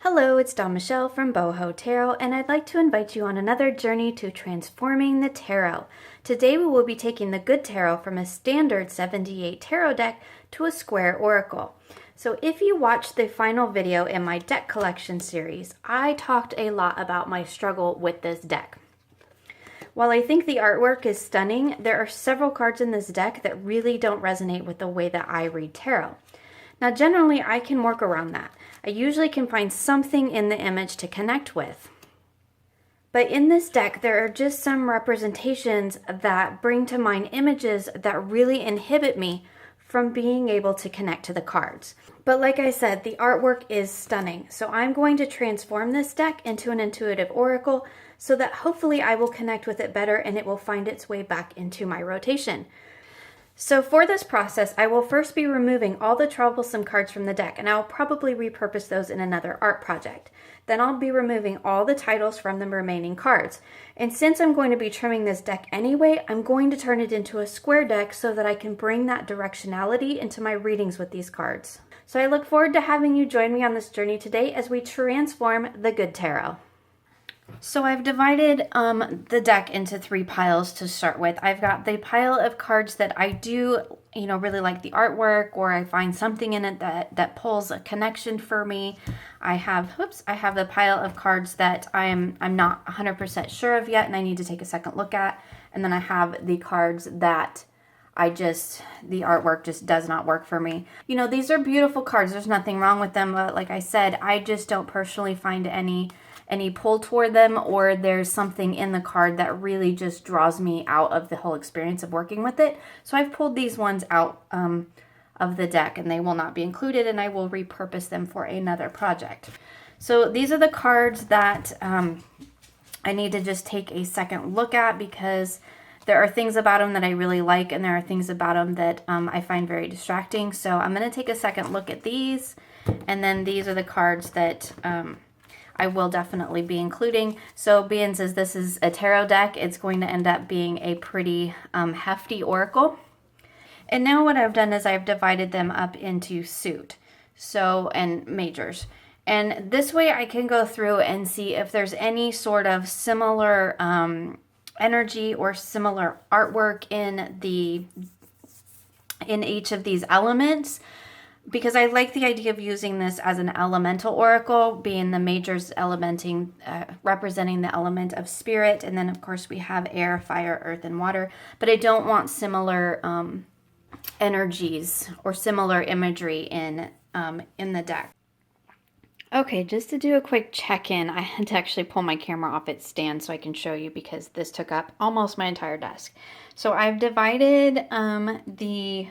Hello, it's Dawn Michelle from Boho Tarot, and I'd like to invite you on another journey to transforming the tarot. Today we will be taking the good tarot from a standard 78 tarot deck to a square oracle. So if you watched the final video in my deck collection series, I talked a lot about my struggle with this deck. While I think the artwork is stunning, there are several cards in this deck that really don't resonate with the way that I read tarot. Now, generally, I can work around that. I usually can find something in the image to connect with. But in this deck, there are just some representations that bring to mind images that really inhibit me from being able to connect to the cards. But like I said, the artwork is stunning. So I'm going to transform this deck into an intuitive oracle so that hopefully I will connect with it better and it will find its way back into my rotation. So for this process, I will first be removing all the troublesome cards from the deck, and I'll probably repurpose those in another art project. Then I'll be removing all the titles from the remaining cards. And since I'm going to be trimming this deck anyway, I'm going to turn it into a square deck so that I can bring that directionality into my readings with these cards. So I look forward to having you join me on this journey today as we transform the good tarot. So I've divided the deck into three piles to start with. I've got the pile of cards that I do, really like the artwork, or I find something in it that pulls a connection for me. I have the pile of cards that I'm not 100% sure of yet and I need to take a second look at. And then I have the cards that the artwork just does not work for me. These are beautiful cards. There's nothing wrong with them. But like I said, I just don't personally find any pull toward them, or there's something in the card that really just draws me out of the whole experience of working with it. So I've pulled these ones out of the deck and they will not be included, and I will repurpose them for another project. So these are the cards that I need to just take a second look at because there are things about them that I really like and there are things about them that I find very distracting. So I'm going to take a second look at these, and then these are the cards that I will definitely be including. So being as this is a tarot deck, it's going to end up being a pretty hefty oracle. And now what I've done is I've divided them up into suit, and majors. And this way I can go through and see if there's any sort of similar energy or similar artwork in each of these elements. Because I like the idea of using this as an elemental oracle, being the majors representing the element of spirit. And then, of course, we have air, fire, earth, and water. But I don't want similar energies or similar imagery in the deck. Okay, just to do a quick check-in, I had to actually pull my camera off its stand so I can show you because this took up almost my entire desk. So I've divided the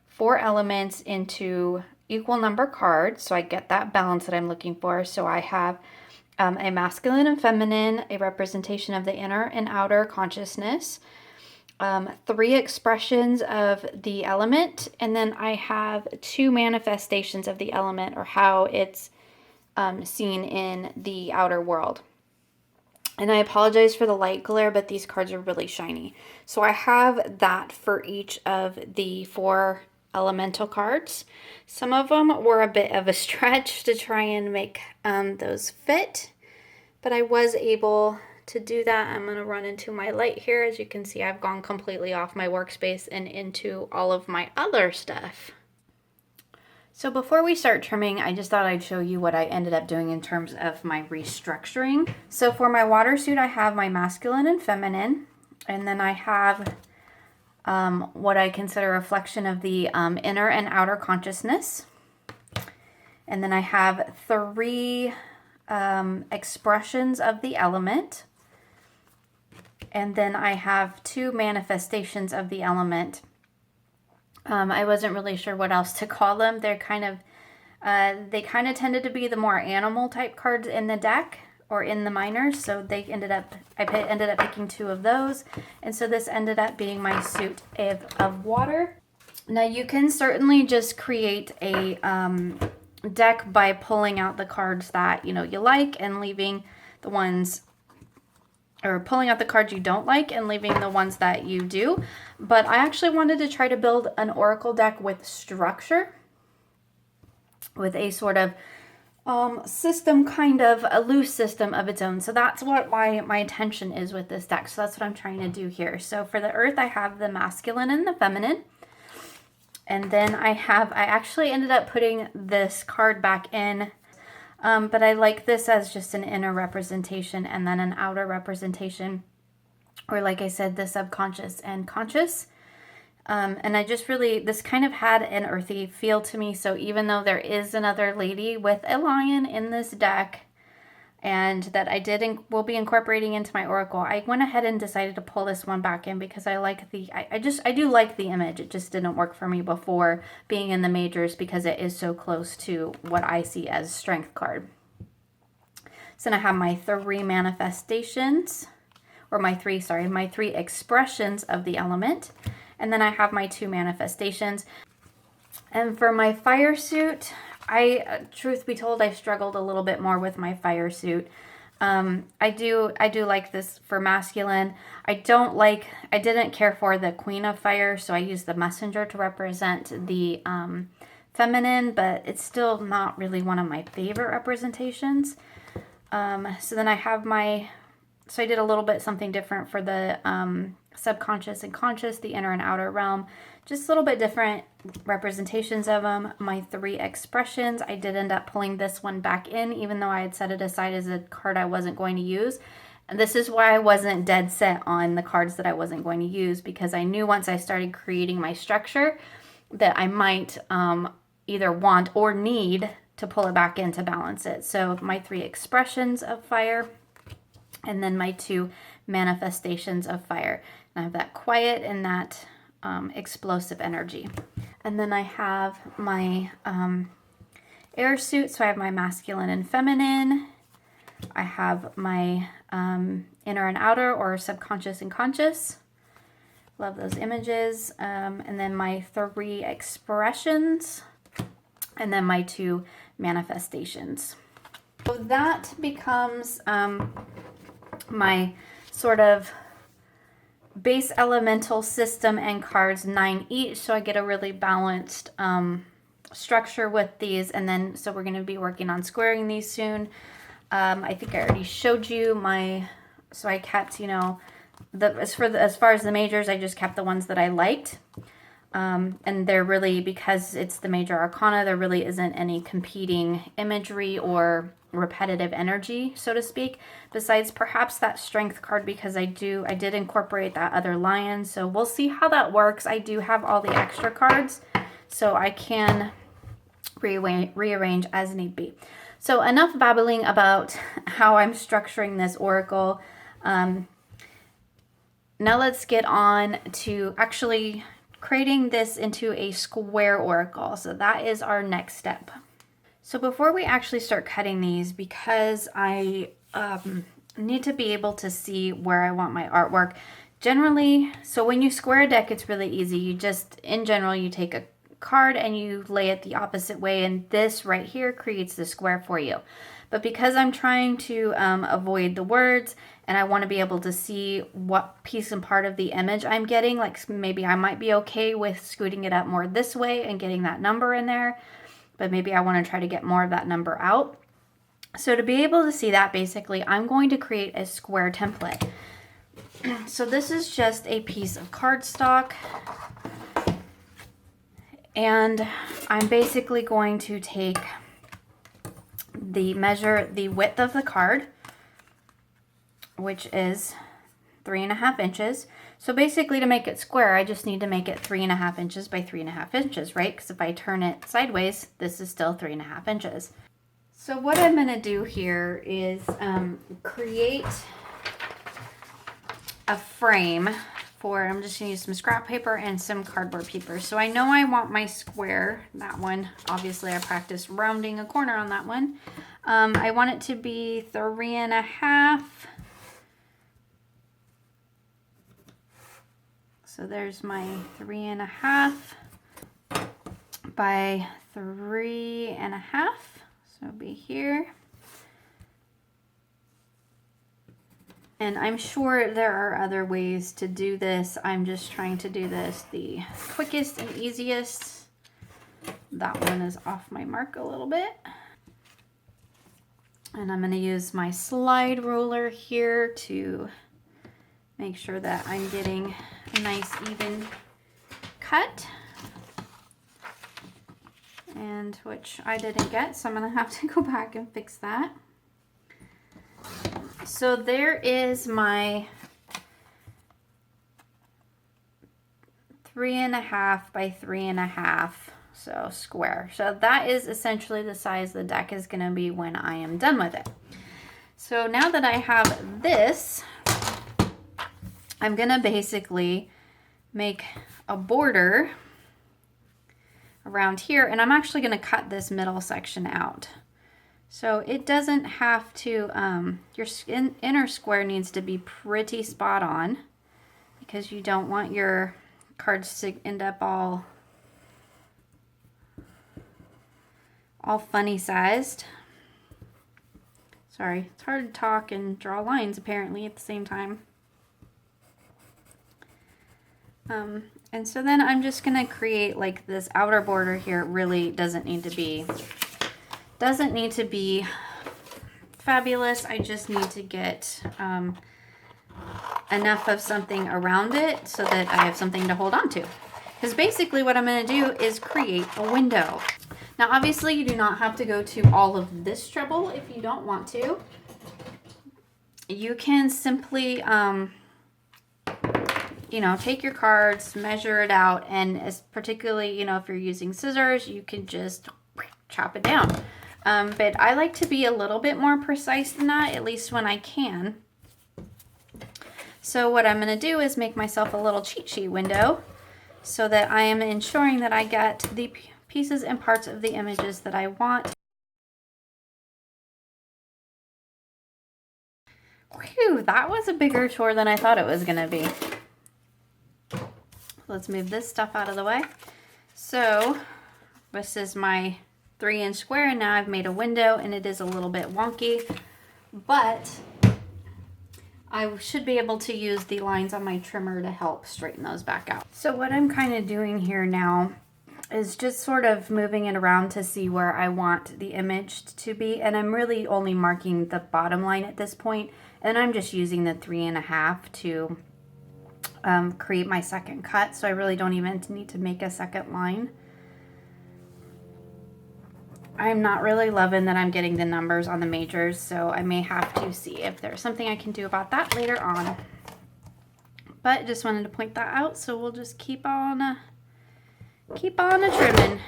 4 elements into equal number cards, so I get that balance that I'm looking for. So I have a masculine and feminine, a representation of the inner and outer consciousness, 3 expressions of the element, and then I have 2 manifestations of the element, or how it's seen in the outer world. And I apologize for the light glare, but these cards are really shiny. So I have that for each of the 4 elemental cards. Some of them were a bit of a stretch to try and make those fit, but I was able to do that. I'm going to run into my light here. As you can see, I've gone completely off my workspace and into all of my other stuff. So before we start trimming, I just thought I'd show you what I ended up doing in terms of my restructuring. So for my water suit, I have my masculine and feminine, and then I have what I consider a reflection of the inner and outer consciousness. And then I have 3 expressions of the element. And then I have 2 manifestations of the element. I wasn't really sure what else to call them. They're they kind of tended to be the more animal type cards in the deck, or in the minors, so I ended up picking 2 of those, and so this ended up being my suit of water. Now you can certainly just create a deck by pulling out the cards that you like and leaving the ones, or pulling out the cards you don't like and leaving the ones that you do. But I actually wanted to try to build an oracle deck with structure, with a sort of system, kind of a loose system of its own. So that's what my intention is with this deck. So that's what I'm trying to do here. So for the earth, I have the masculine and the feminine. And then I actually ended up putting this card back in, but I like this as just an inner representation and then an outer representation, or like I said, the subconscious and conscious. And I just really, this kind of had an earthy feel to me. So even though there is another lady with a lion in this deck, and that I will be incorporating into my oracle, I went ahead and decided to pull this one back in because I like I do like the image. It just didn't work for me before being in the majors because it is so close to what I see as strength card. So then I have my three manifestations, or my three expressions of the element. And then I have my two manifestations. And for my fire suit, truth be told, I struggled a little bit more with my fire suit. I do like this for masculine. I didn't care for the Queen of Fire, so I used the Messenger to represent the feminine, but it's still not really one of my favorite representations. So then I have so I did a little bit something different for the subconscious and conscious, the inner and outer realm. Just a little bit different representations of them. My three expressions, I did end up pulling this one back in, even though I had set it aside as a card I wasn't going to use. And this is why I wasn't dead set on the cards that I wasn't going to use, because I knew once I started creating my structure that I might either want or need to pull it back in to balance it. So my three expressions of fire, and then my two manifestations of fire. And I have that quiet and that explosive energy. And then I have my air suit. So I have my masculine and feminine. I have my inner and outer, or subconscious and conscious. Love those images. And then my three expressions. And then my two manifestations. So that becomes my sort of base elemental system and cards, 9 each, so I get a really balanced structure with these. And then so we're going to be working on squaring these soon. I think I already showed you so I kept, as far as the majors, I just kept the ones that I liked. And they're really, because it's the major arcana, there really isn't any competing imagery or repetitive energy, so to speak, besides perhaps that strength card, because I did incorporate that other lion. So we'll see how that works. I do have all the extra cards, so I can rearrange as need be. So enough babbling about how I'm structuring this oracle. Now let's get on to actually creating this into a square oracle. So that is our next step. So before we actually start cutting these, because I need to be able to see where I want my artwork, generally, so when you square a deck, it's really easy. In general, you take a card and you lay it the opposite way, and this right here creates the square for you. But because I'm trying to avoid the words, and I want to be able to see what piece and part of the image I'm getting, like maybe I might be okay with scooting it up more this way and getting that number in there, but maybe I want to try to get more of that number out. So to be able to see that, basically, I'm going to create a square template. So this is just a piece of cardstock, and I'm basically going to take measure the width of the card, which is 3.5 inches. So basically, to make it square, I just need to make it 3.5 inches by 3.5 inches, right? Because if I turn it sideways, this is still 3.5 inches. So what I'm going to do here is create a frame for, I'm just going to use some scrap paper and some cardboard paper. So I know I want my square, that one. Obviously, I practiced rounding a corner on that one. I want it to be 3.5. So there's my 3.5 by 3.5. So it'll be here. And I'm sure there are other ways to do this. I'm just trying to do this the quickest and easiest. That one is off my mark a little bit. And I'm going to use my slide ruler here to make sure that I'm getting a nice even cut. And which I didn't get, so I'm going to have to go back and fix that. So there is my 3.5 by 3.5, so square. So that is essentially the size the deck is going to be when I am done with it. So now that I have this, I'm going to basically make a border around here, and I'm actually going to cut this middle section out. So it doesn't have to, your inner square needs to be pretty spot on, because you don't want your cards to end up all funny sized. Sorry, it's hard to talk and draw lines apparently at the same time. And so then I'm just going to create like this outer border here. It really doesn't need to be fabulous. I just need to get enough of something around it so that I have something to hold on to. Because basically what I'm going to do is create a window. Now obviously you do not have to go to all of this trouble if you don't want to. You can simply you know, take your cards, measure it out, and as particularly, you know, if you're using scissors, you can just chop it down. But I like to be a little bit more precise than that, at least when I can. So what I'm going to do is make myself a little cheat sheet window so that I am ensuring that I get the pieces and parts of the images that I want. Whew, that was a bigger chore than I thought it was going to be. Let's move this stuff out of the way. So this is my 3-inch square, and now I've made a window, and it is a little bit wonky, but I should be able to use the lines on my trimmer to help straighten those back out. So what I'm kind of doing here now is just sort of moving it around to see where I want the image to be, and I'm really only marking the bottom line at this point, and I'm just using the 3.5 to create my second cut, so I really don't even need to make a second line. I'm not really loving that I'm getting the numbers on the majors, so I may have to see if there's something I can do about that later on. But just wanted to point that out, so we'll just keep on trimming.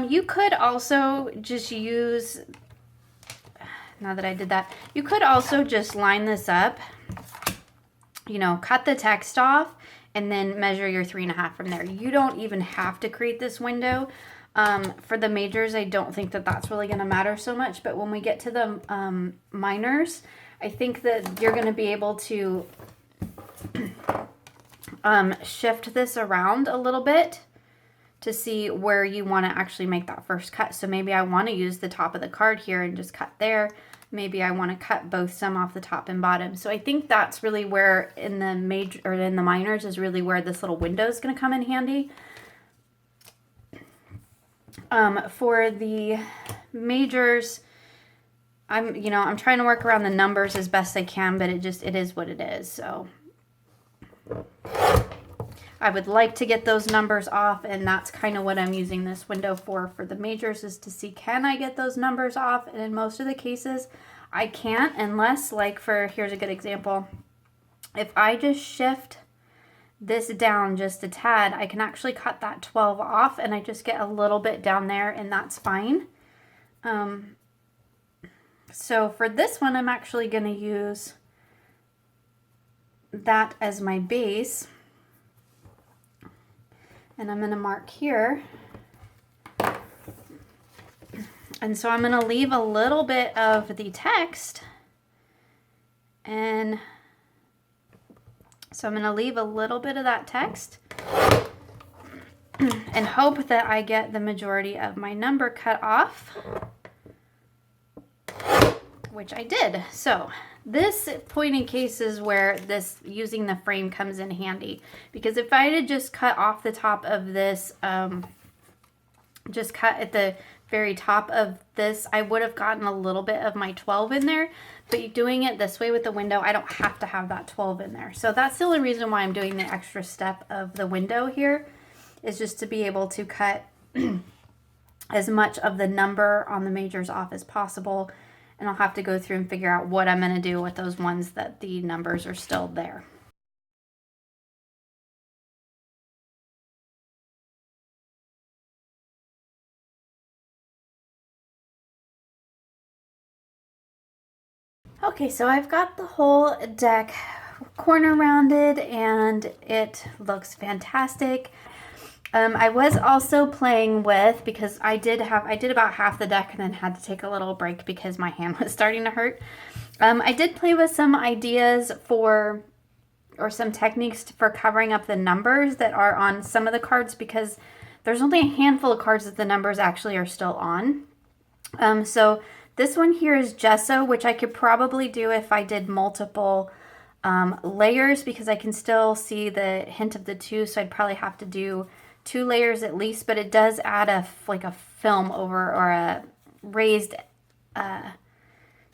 You could also just use, now that I did that, you could also just line this up, you know, cut the text off and then measure your 3.5 from there. You don't even have to create this window. For the majors, I don't think that that's really going to matter so much, but when we get to the minors, I think that you're going to be able to shift this around a little bit to see where you want to actually make that first cut. So maybe I want to use the top of the card here and just cut there. Maybe I want to cut both some off the top and bottom. So I think that's really where in the major or in the minors is really where this little window is going to come in handy. For the majors, I'm trying to work around the numbers as best I can, but it is what it is. So I would like to get those numbers off, and that's kind of what I'm using this window for the majors, is to see, can I get those numbers off? And in most of the cases, I can't, unless, like, here's a good example. If I just shift this down just a tad, I can actually cut that 12 off, and I just get a little bit down there, and that's fine. So for this one, I'm actually going to use that as my base. And I'm going to mark here. And so I'm going to leave a little bit of the text. And so I'm going to leave a little bit of that text and hope that I get the majority of my number cut off, which I did. So this point in cases where this using the frame comes in handy, because if I had just cut off the top of this, just cut at the very top of this, I would have gotten a little bit of my 12 in there, but doing it this way with the window, I don't have to have that 12 in there. So that's the only reason why I'm doing the extra step of the window here, is just to be able to cut as much of the number on the majors off as possible. And I'll have to go through and figure out what I'm going to do with those ones that the numbers are still there. Okay, so I've got the whole deck corner rounded and it looks fantastic. I was also playing with, because I did about half the deck and then had to take a little break because my hand was starting to hurt. I did play with some ideas or some techniques for covering up the numbers that are on some of the cards, because there's only a handful of cards that the numbers actually are still on. So this one here is gesso, which I could probably do if I did multiple layers, because I can still see the hint of the 2, so I'd probably have to do 2 layers at least, but it does add like a film over, or a raised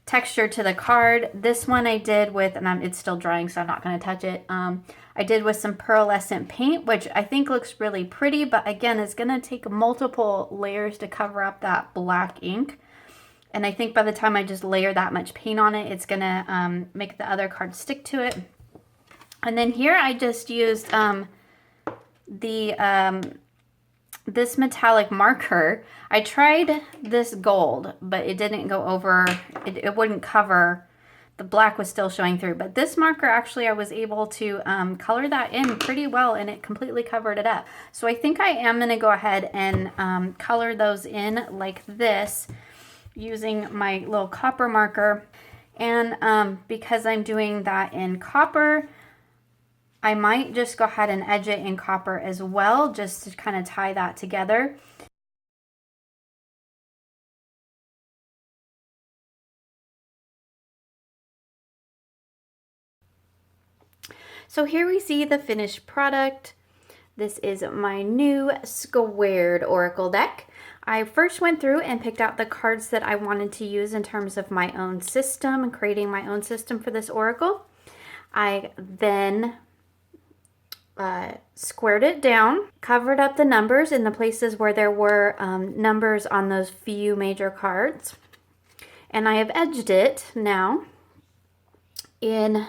texture to the card. This one I did with, and it's still drying, so I'm not going to touch it. I did with some pearlescent paint, which I think looks really pretty, but again, it's going to take multiple layers to cover up that black ink. And I think by the time I just layer that much paint on it, it's going to make the other card stick to it. And then here I just used this metallic marker. I tried this gold, but it didn't go over, it wouldn't cover, the black was still showing through. But this marker, actually, I was able to color that in pretty well, and it completely covered it up. So I think I am going to go ahead and color those in like this, using my little copper marker. And because I'm doing that in copper, I might just go ahead and edge it in copper as well, just to kind of tie that together. So here we see the finished product. This is my new squared oracle deck. I first went through and picked out the cards that I wanted to use in terms of my own system and creating my own system for this oracle. I then squared it down, covered up the numbers in the places where there were numbers on those few major cards, and I have edged it now in,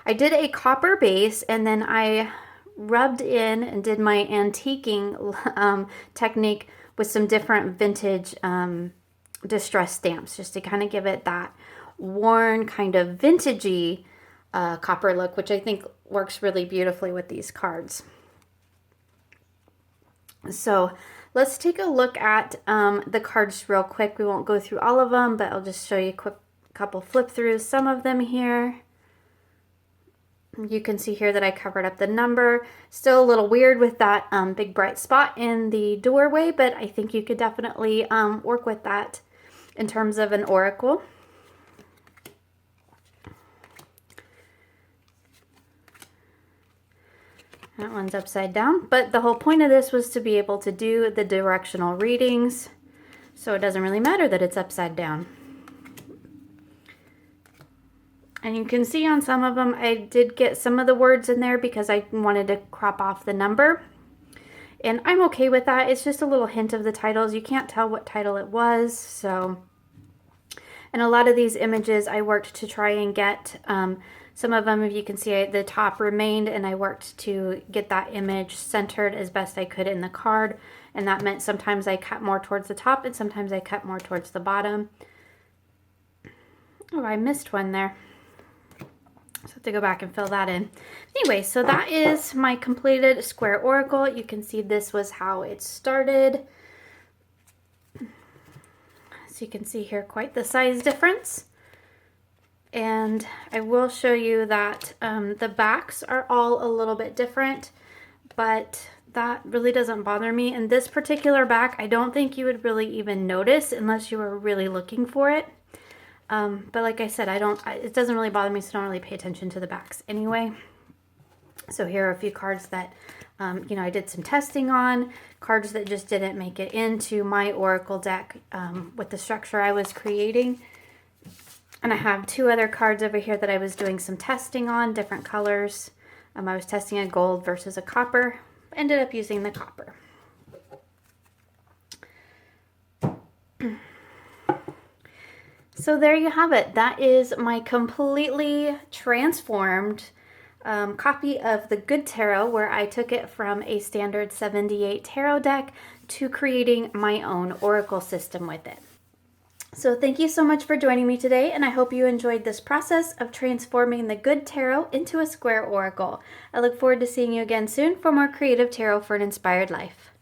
I did a copper base, and then I rubbed in and did my antiquing technique with some different vintage distress stamps, just to kind of give it that worn, kind of vintagey copper look, which I think works really beautifully with these cards. So let's take a look at the cards real quick. We won't go through all of them, but I'll just show you a quick couple flip throughs. Some of them here, you can see here that I covered up the number. Still a little weird with that big bright spot in the doorway, but I think you could definitely work with that in terms of an oracle. That one's upside down, but the whole point of this was to be able to do the directional readings, so it doesn't really matter that it's upside down. And you can see on some of them, I did get some of the words in there because I wanted to crop off the number. And I'm okay with that. It's just a little hint of the titles. You can't tell what title it was, so. And a lot of these images I worked to try and get, some of them, if you can see, the top remained, and I worked to get that image centered as best I could in the card. And that meant sometimes I cut more towards the top and sometimes I cut more towards the bottom. Oh, I missed one there. So I have to go back and fill that in. Anyway, so that is my completed square oracle. You can see this was how it started. So you can see here quite the size difference. And I will show you that the backs are all a little bit different, but that really doesn't bother me. And this particular back, I don't think you would really even notice unless you were really looking for it. But like I said, it doesn't really bother me, so I don't really pay attention to the backs anyway. So here are a few cards that I did some testing on cards that just didn't make it into my Oracle deck with the structure I was creating. And I have 2 other cards over here that I was doing some testing on, different colors. I was testing a gold versus a copper. Ended up using the copper. So there you have it. That is my completely transformed copy of the Good Tarot, where I took it from a standard 78 tarot deck to creating my own Oracle system with it. So thank you so much for joining me today, and I hope you enjoyed this process of transforming the Good Tarot into a square Oracle. I look forward to seeing you again soon for more creative tarot for an inspired life.